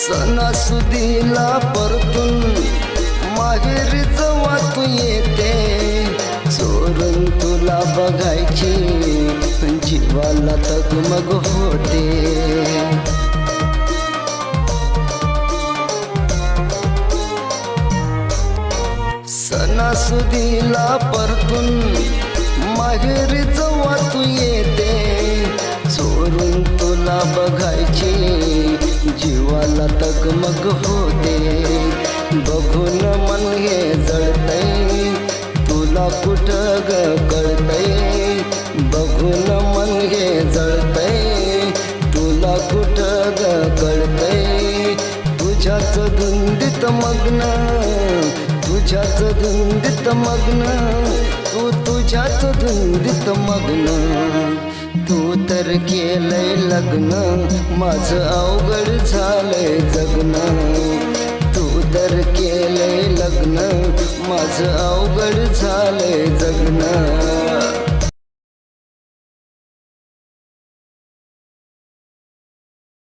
सणासुदीला परतून माहेरी जेव्हा तू येते, चोरून तुला बघायची जीवाला तगमग होते. सणासुदीला परतून माहेरी जेव्हा तू येते, चोरून तुला बघायची जीवाला तगमग होते. बघून मन हे जळतंय, तुला कुठं ग कळतंय. बघून मन हे जळतंय, तुला कुठं ग कळतंय. तुझ्याच धुंदीत मग्न, तुझ्याच धुंदीत मग्न, तू तुझ्याच धुंदीत मग्न. तू तर केलंय लग्न, माझं अवघड झालंय जगणं. तू तर केलंय लग्न, माझं अवघड झालंय